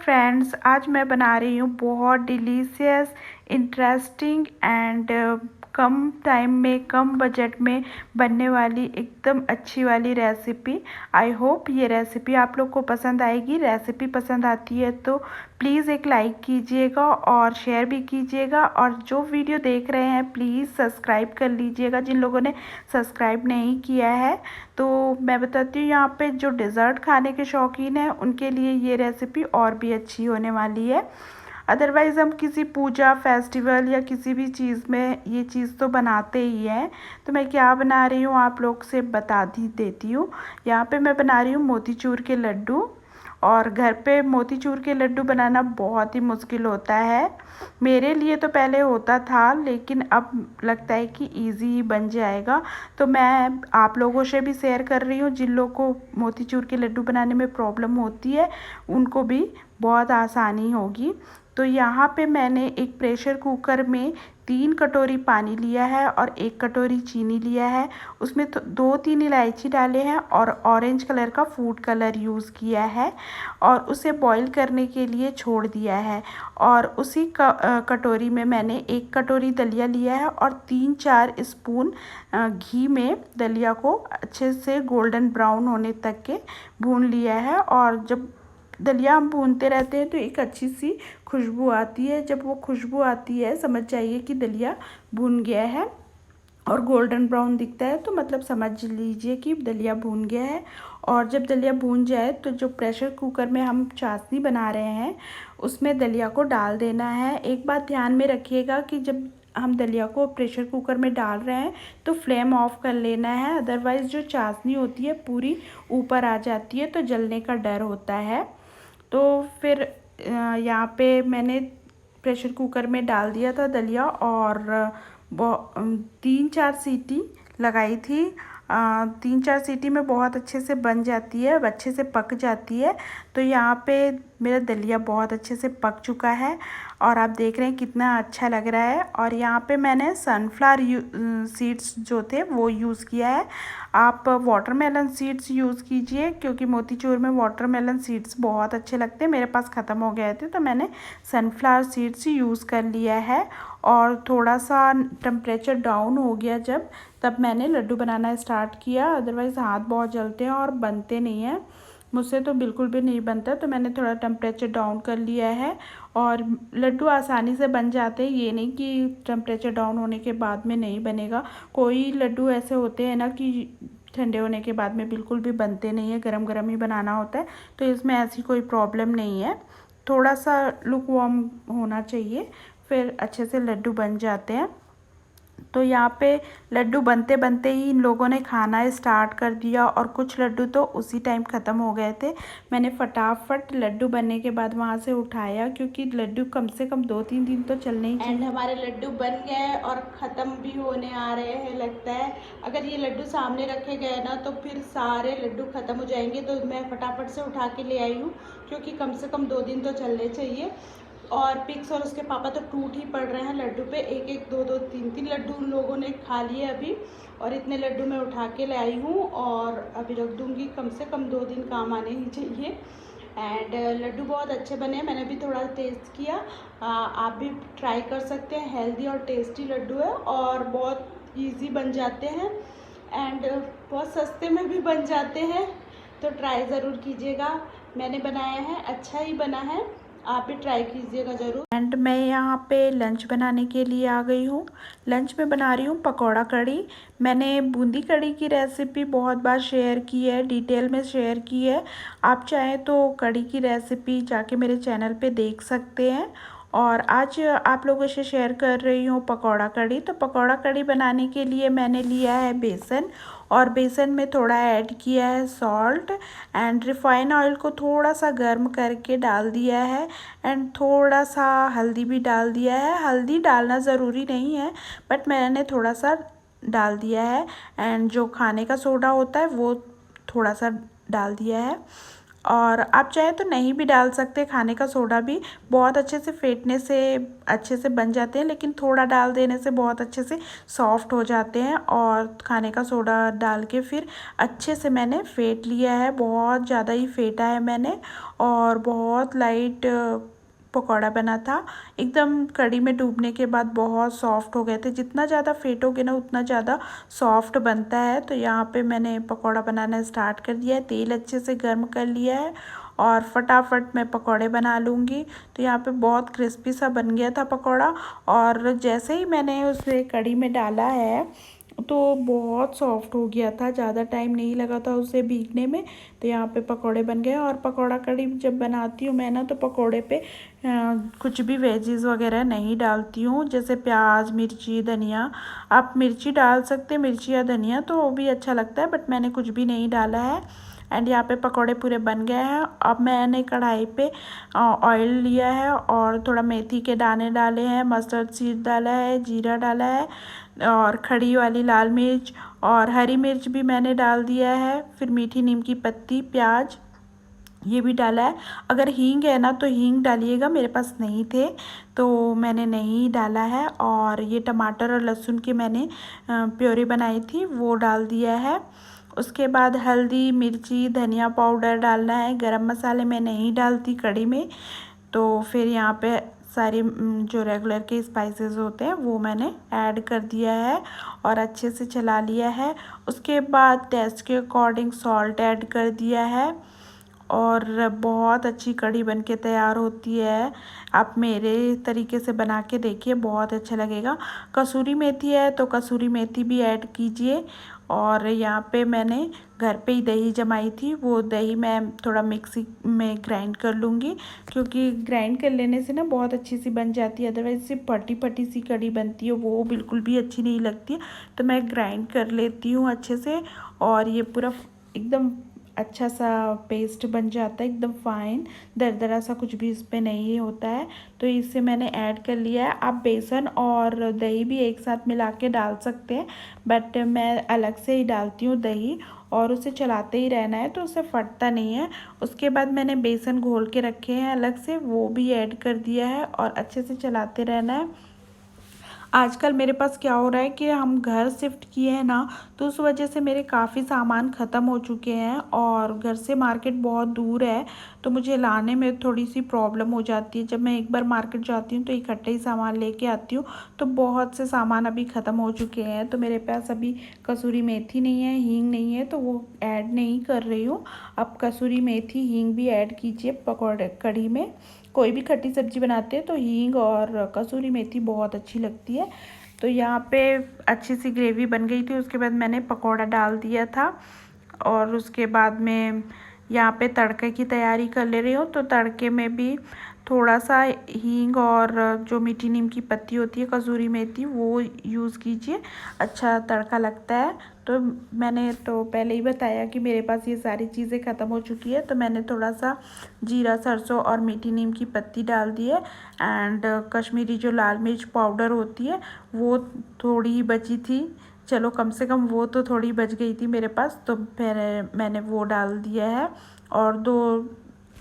Friends, आज मैं बना रही हूँ बहुत delicious, interesting and come time में, कम बजट में बनने वाली एकदम अच्छी वाली रेसिपी। आई होप ये रेसिपी आप लोग को पसंद आएगी। रेसिपी पसंद आती है तो प्लीज़ एक लाइक कीजिएगा और शेयर भी कीजिएगा, और जो वीडियो देख रहे हैं प्लीज़ सब्सक्राइब कर लीजिएगा जिन लोगों ने सब्सक्राइब नहीं किया है। तो मैं बताती हूँ, यहाँ पे जो डेज़र्ट खाने के शौकीन हैं उनके लिए ये रेसिपी और भी अच्छी होने वाली है। अदरवाइज़ हम किसी पूजा, फेस्टिवल या किसी भी चीज़ में ये चीज़ तो बनाते ही हैं। तो मैं क्या बना रही हूँ आप लोग से बता देती हूँ। यहाँ पे मैं बना रही हूँ मोतीचूर के लड्डू, और घर पे मोतीचूर के लड्डू बनाना बहुत ही मुश्किल होता है। मेरे लिए तो पहले होता था, लेकिन अब लगता है कि इजी ही बन जाएगा। तो मैं आप लोगों से भी शेयर कर रही हूँ, जिन लोगों को मोतीचूर के लड्डू बनाने में प्रॉब्लम होती है उनको भी बहुत आसानी होगी। तो यहाँ पे मैंने एक प्रेशर कुकर में 3 कटोरी पानी लिया है और 1 कटोरी चीनी लिया है। उसमें तो 2-3 इलायची डाले हैं और ऑरेंज कलर का फूड कलर यूज़ किया है, और उसे बॉईल करने के लिए छोड़ दिया है। और उसी कटोरी में मैंने 1 कटोरी दलिया लिया है और 3-4 स्पून घी में दलिया को अच्छे से गोल्डन ब्राउन होने तक के भून लिया है। और जब दलिया हम भूनते रहते हैं तो एक अच्छी सी खुशबू आती है। जब वो खुशबू आती है समझ जाइए कि दलिया भून गया है, और गोल्डन ब्राउन दिखता है तो मतलब समझ लीजिए कि दलिया भून गया है। और जब दलिया भून जाए तो जो प्रेशर कुकर में हम चाशनी बना रहे हैं उसमें दलिया को डाल देना है। एक बात ध्यान में रखिएगा कि जब हम दलिया को प्रेशर कुकर में डाल रहे हैं तो फ्लेम ऑफ कर लेना है, अदरवाइज़ जो चाशनी होती है पूरी ऊपर आ जाती है तो जलने का डर होता है। तो फिर यहाँ पे मैंने प्रेशर कुकर में डाल दिया था दलिया, और 3-4 सीटी लगाई थी। 3-4 सीटी में बहुत अच्छे से बन जाती है, अच्छे से पक जाती है। तो यहाँ पे मेरा दलिया बहुत अच्छे से पक चुका है और आप देख रहे हैं कितना अच्छा लग रहा है। और यहाँ पे मैंने सनफ्लावर सीड्स जो थे वो यूज़ किया है। आप वाटरमेलन सीड्स यूज़ कीजिए, क्योंकि मोतीचूर में वाटरमेलन सीड्स बहुत अच्छे लगते हैं। मेरे पास ख़त्म हो गए थे तो मैंने सनफ्लावर सीड्स यूज़ कर लिया है। और थोड़ा सा टेम्परेचर डाउन हो गया जब, तब मैंने लड्डू बनाना स्टार्ट किया। अदरवाइज़ हाथ बहुत जलते हैं और बनते नहीं हैं, मुझसे तो बिल्कुल भी नहीं बनता। तो मैंने थोड़ा टेम्परेचर डाउन कर लिया है, और लड्डू आसानी से बन जाते हैं। ये नहीं कि टेम्परेचर डाउन होने के बाद में नहीं बनेगा। कोई लड्डू ऐसे होते हैं ना कि ठंडे होने के बाद में बिल्कुल भी बनते नहीं है, गरम गरम ही बनाना होता है। तो इसमें ऐसी कोई प्रॉब्लम नहीं है, थोड़ा सा लुक वार्म होना चाहिए, फिर अच्छे से लड्डू बन जाते हैं। तो यहाँ पे लड्डू बनते बनते ही इन लोगों ने खाना स्टार्ट कर दिया, और कुछ लड्डू तो उसी टाइम ख़त्म हो गए थे। मैंने फटाफट लड्डू बनने के बाद वहाँ से उठाया, क्योंकि लड्डू कम से कम 2-3 दिन तो चलने ही चाहिए। एंड हमारे लड्डू बन गए और ख़त्म भी होने आ रहे हैं लगता है। अगर ये लड्डू सामने रखे गए ना तो फिर सारे लड्डू ख़त्म हो जाएंगे। तो मैं फटाफट से उठा के ले आई हूँ, क्योंकि कम से कम 2 दिन तो चलने चाहिए। और पिक्स और उसके पापा तो टूट ही पड़ रहे हैं लड्डू पे। 1-1, 2-2, 3-3 लड्डू उन लोगों ने खा लिए अभी, और इतने लड्डू मैं उठा के ले आई हूँ और अभी रख दूँगी। कम से कम 2 दिन काम आने ही चाहिए। एंड लड्डू बहुत अच्छे बने हैं, मैंने भी थोड़ा टेस्ट किया। आप भी ट्राई कर सकते हैं। हेल्दी और टेस्टी लड्डू है और बहुत इजी बन जाते हैं, एंड बहुत सस्ते में भी बन जाते हैं। तो ट्राई ज़रूर कीजिएगा। मैंने बनाया है, अच्छा ही बना है, आप भी ट्राई कीजिएगा ज़रूर। एंड मैं यहाँ पे लंच बनाने के लिए आ गई हूँ। लंच में बना रही हूँ पकौड़ा कड़ी। मैंने बूंदी कड़ी की रेसिपी बहुत बार शेयर की है, डिटेल में शेयर की है। आप चाहें तो कड़ी की रेसिपी जाके मेरे चैनल पे देख सकते हैं। और आज आप लोगों से शेयर कर रही हूँ पकौड़ा कड़ी। तो पकौड़ा कड़ी बनाने के लिए मैंने लिया है बेसन, और बेसन में थोड़ा ऐड किया है सॉल्ट, एंड रिफाइन ऑयल को थोड़ा सा गर्म करके डाल दिया है, एंड थोड़ा सा हल्दी भी डाल दिया है। हल्दी डालना ज़रूरी नहीं है, बट मैंने थोड़ा सा डाल दिया है। एंड जो खाने का सोडा होता है वो थोड़ा सा डाल दिया है। और आप चाहे तो नहीं भी डाल सकते, खाने का सोडा भी बहुत अच्छे से फेंटने से अच्छे से बन जाते हैं, लेकिन थोड़ा डाल देने से बहुत अच्छे से सॉफ्ट हो जाते हैं। और खाने का सोडा डाल के फिर अच्छे से मैंने फेंट लिया है, बहुत ज़्यादा ही फेंटा है मैंने, और बहुत लाइट पकौड़ा बना था। एकदम कढ़ी में डूबने के बाद बहुत सॉफ्ट हो गए थे। जितना ज़्यादा फेंटोगे ना उतना ज़्यादा सॉफ्ट बनता है। तो यहाँ पे मैंने पकौड़ा बनाना स्टार्ट कर दिया है, तेल अच्छे से गर्म कर लिया है और फटाफट मैं पकौड़े बना लूँगी। तो यहाँ पे बहुत क्रिस्पी सा बन गया था पकौड़ा, और जैसे ही मैंने उसे कढ़ी में डाला है तो बहुत सॉफ्ट हो गया था, ज़्यादा टाइम नहीं लगा था उसे भीगने में। तो यहाँ पे पकोड़े बन गए। और पकौड़ा कढ़ी जब बनाती हूँ मैं ना, तो पकोड़े पे कुछ भी वेजीज वगैरह नहीं डालती हूँ, जैसे प्याज, मिर्ची, धनिया। आप मिर्ची डाल सकते हैं, मिर्ची या धनिया, तो वो भी अच्छा लगता है, बट मैंने कुछ भी नहीं डाला है। एंड यहाँ पे पकोड़े पूरे बन गए हैं। अब मैंने कढ़ाई पे ऑयल लिया है और थोड़ा मेथी के दाने डाले हैं, मस्टर्ड सीड डाला है, जीरा डाला है, और खड़ी वाली लाल मिर्च और हरी मिर्च भी मैंने डाल दिया है। फिर मीठी नीम की पत्ती, प्याज, ये भी डाला है। अगर हींग है ना तो हींग डालिएगा, मेरे पास नहीं थे तो मैंने नहीं डाला है। और ये टमाटर और लहसुन की मैंने प्योरी बनाई थी, वो डाल दिया है। उसके बाद हल्दी, मिर्ची, धनिया पाउडर डालना है। गरम मसाले मैं नहीं डालती कढ़ी में। तो फिर यहाँ पे सारी जो रेगुलर के स्पाइसेस होते हैं वो मैंने ऐड कर दिया है और अच्छे से चला लिया है। उसके बाद टेस्ट के अकॉर्डिंग सॉल्ट ऐड कर दिया है और बहुत अच्छी कढ़ी बनके तैयार होती है। आप मेरे तरीके से बना के देखिए, बहुत अच्छा लगेगा। कसूरी मेथी है तो कसूरी मेथी भी ऐड कीजिए। और यहाँ पे मैंने घर पे ही दही जमाई थी, वो दही मैं थोड़ा मिक्सी में ग्राइंड कर लूँगी, क्योंकि ग्राइंड कर लेने से ना बहुत अच्छी सी बन जाती है। अदरवाइज सिर्फ फटी फटी सी कढ़ी बनती है, वो बिल्कुल भी अच्छी नहीं लगती है। तो मैं ग्राइंड कर लेती हूँ अच्छे से, और ये पूरा एकदम अच्छा सा पेस्ट बन जाता है, एकदम फाइन, दरदरा सा कुछ भी इस पर नहीं होता है। तो इसे मैंने ऐड कर लिया है। आप बेसन और दही भी एक साथ मिला के डाल सकते हैं, बट मैं अलग से ही डालती हूँ दही, और उसे चलाते ही रहना है तो उसे फटता नहीं है। उसके बाद मैंने बेसन घोल के रखे हैं अलग से, वो भी ऐड कर दिया है और अच्छे से चलाते रहना है। आजकल मेरे पास क्या हो रहा है कि हम घर शिफ्ट किए हैं ना, तो उस वजह से मेरे काफ़ी सामान ख़त्म हो चुके हैं और घर से मार्केट बहुत दूर है, तो मुझे लाने में थोड़ी सी प्रॉब्लम हो जाती है। जब मैं एक बार मार्केट जाती हूँ तो इकट्ठे ही सामान लेके आती हूँ, तो बहुत से सामान अभी ख़त्म हो चुके हैं। तो मेरे पास अभी कसूरी मेथी नहीं है, हींग नहीं है, तो वो ऐड नहीं कर रही हूँ। अब कसूरी मेथी, हींग भी ऐड कीजिए पकौड़े कढ़ी में। कोई भी खट्टी सब्जी बनाते हैं तो हींग और कसूरी मेथी बहुत अच्छी लगती है। तो यहाँ पे अच्छी सी ग्रेवी बन गई थी। उसके बाद मैंने पकौड़ा डाल दिया था और उसके बाद में यहाँ पे तड़के की तैयारी कर ले रही हूँ। तो तड़के में भी थोड़ा सा हींग और जो मीठी नीम की पत्ती होती है, कसूरी मेथी, वो यूज़ कीजिए, अच्छा तड़का लगता है। तो मैंने तो पहले ही बताया कि मेरे पास ये सारी चीज़ें ख़त्म हो चुकी है, तो मैंने थोड़ा सा जीरा, सरसों और मीठी नीम की पत्ती डाल दी है। एंड कश्मीरी जो लाल मिर्च पाउडर होती है वो थोड़ी ही बची थी, चलो कम से कम वो तो थोड़ी बच गई थी मेरे पास, तो फिर मैंने वो डाल दिया है। और 2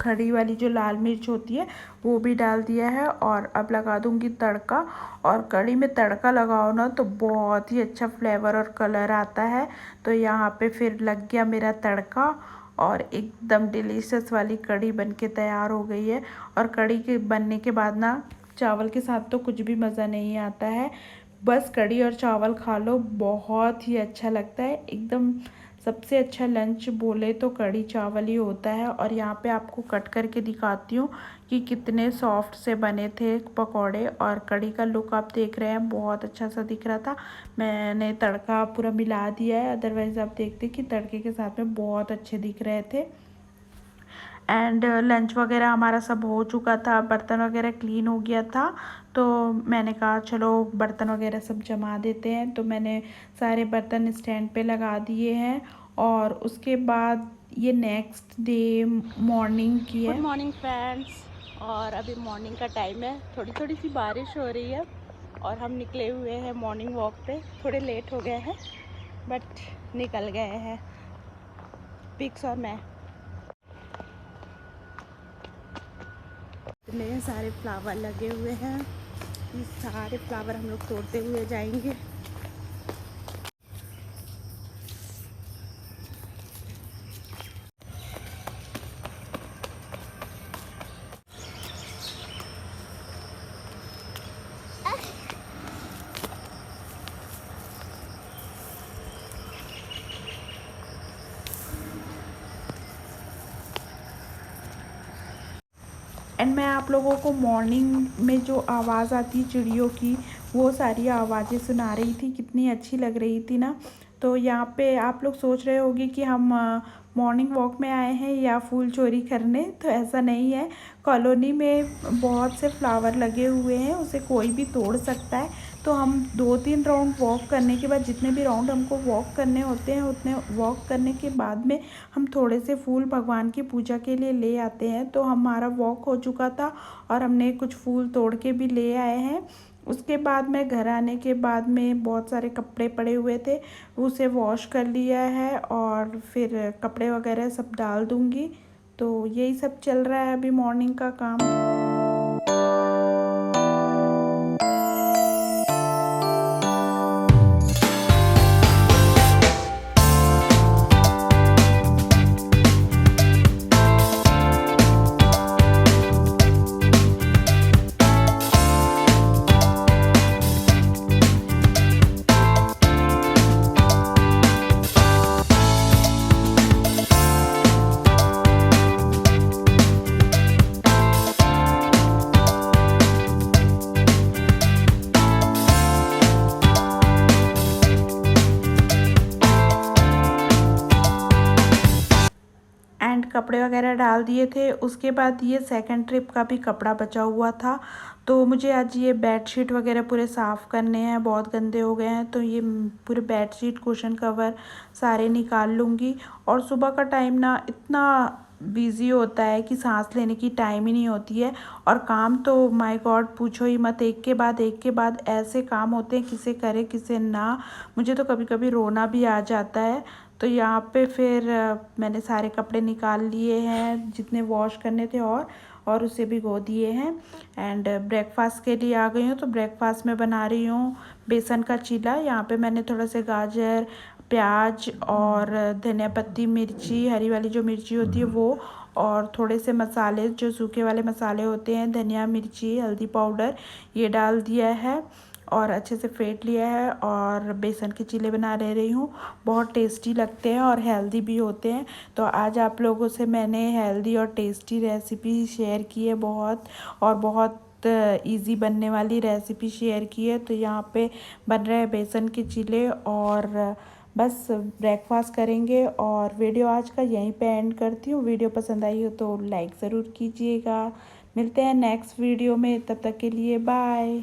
खड़ी वाली जो लाल मिर्च होती है वो भी डाल दिया है। और अब लगा दूंगी तड़का। और कढ़ी में तड़का लगाओ ना तो बहुत ही अच्छा फ्लेवर और कलर आता है। तो यहाँ पे फिर लग गया मेरा तड़का और एकदम डिलीशियस वाली कढ़ी बनके तैयार हो गई है। और कढ़ी के बनने के बाद ना चावल के साथ तो कुछ भी मज़ा नहीं आता है, बस कढ़ी और चावल खा लो, बहुत ही अच्छा लगता है। एकदम सबसे अच्छा लंच बोले तो कढ़ी चावल ही होता है। और यहाँ पे आपको कट करके दिखाती हूँ कि कितने सॉफ्ट से बने थे पकौड़े, और कढ़ी का लुक आप देख रहे हैं, बहुत अच्छा सा दिख रहा था। मैंने तड़का पूरा मिला दिया है, अदरवाइज़ आप देखते कि तड़के के साथ में बहुत अच्छे दिख रहे थे। एंड लंच वगैरह हमारा सब हो चुका था, बर्तन वगैरह क्लीन हो गया था। तो मैंने कहा चलो बर्तन वगैरह सब जमा देते हैं, तो मैंने सारे बर्तन स्टैंड पे लगा दिए हैं। और उसके बाद ये नेक्स्ट डे मॉर्निंग की है। गुड मॉर्निंग फ्रेंड्स, और अभी मॉर्निंग का टाइम है, थोड़ी थोड़ी सी बारिश हो रही है और हम निकले हुए हैं मॉर्निंग वॉक पे। थोड़े लेट हो गए हैं बट निकल गए हैं, पिक्स और मैं। कितने सारे फ्लावर लगे हुए हैं। ये सारे फ्लावर हम लोग तोड़ते हुए जाएंगे। एंड मैं आप लोगों को मॉर्निंग में जो आवाज़ आती है चिड़ियों की, वो सारी आवाज़ें सुना रही थी, कितनी अच्छी लग रही थी ना। तो यहाँ पे आप लोग सोच रहे होंगे कि हम मॉर्निंग वॉक में आए हैं या फूल चोरी करने, तो ऐसा नहीं है। कॉलोनी में बहुत से फ्लावर लगे हुए हैं, उसे कोई भी तोड़ सकता है। तो हम 2-3 राउंड वॉक करने के बाद, जितने भी राउंड हमको वॉक करने होते हैं, उतने वॉक करने के बाद में हम थोड़े से फूल भगवान की पूजा के लिए ले आते हैं। तो हमारा वॉक हो चुका था और हमने कुछ फूल तोड़ के भी ले आए हैं। उसके बाद में घर आने के बाद में बहुत सारे कपड़े पड़े हुए थे, उसे वॉश कर लिया है और फिर कपड़े वगैरह सब डाल दूँगी। तो यही सब चल रहा है अभी मॉर्निंग का काम। एंड कपड़े वगैरह डाल दिए थे। उसके बाद ये सेकंड ट्रिप का भी कपड़ा बचा हुआ था, तो मुझे आज ये बेडशीट वगैरह पूरे साफ़ करने हैं, बहुत गंदे हो गए हैं। तो ये पूरे बेडशीट, कुशन कवर सारे निकाल लूँगी। और सुबह का टाइम ना इतना बिज़ी होता है कि सांस लेने की टाइम ही नहीं होती है। और काम तो माय गॉड पूछो ही मत, एक के बाद ऐसे काम होते हैं, किसे करे किसे ना। मुझे तो कभी कभी रोना भी आ जाता है। तो यहाँ पे फिर मैंने सारे कपड़े निकाल लिए हैं जितने वॉश करने थे, और उसे भिगो दिए हैं। एंड ब्रेकफास्ट के लिए आ गई हूँ। तो ब्रेकफास्ट में बना रही हूँ बेसन का चीला। यहाँ पे मैंने थोड़ा से गाजर, प्याज और धनिया पत्ती, मिर्ची, हरी वाली जो मिर्ची होती है वो, और थोड़े से मसाले जो सूखे वाले मसाले होते हैं, धनिया, मिर्ची, हल्दी पाउडर, ये डाल दिया है और अच्छे से फेंट लिया है। और बेसन के चीले बना ले रही हूँ। बहुत टेस्टी लगते हैं और हेल्दी भी होते हैं। तो आज आप लोगों से मैंने हेल्दी और टेस्टी रेसिपी शेयर की है, बहुत इजी बनने वाली रेसिपी शेयर की है। तो यहाँ पे बन रहे हैं बेसन के चीले और बस ब्रेकफास्ट करेंगे। और वीडियो आज का यहीं पे एंड करती हूँ। वीडियो पसंद आई हो तो लाइक ज़रूर कीजिएगा। मिलते हैं नेक्स्ट वीडियो में, तब तक के लिए बाय।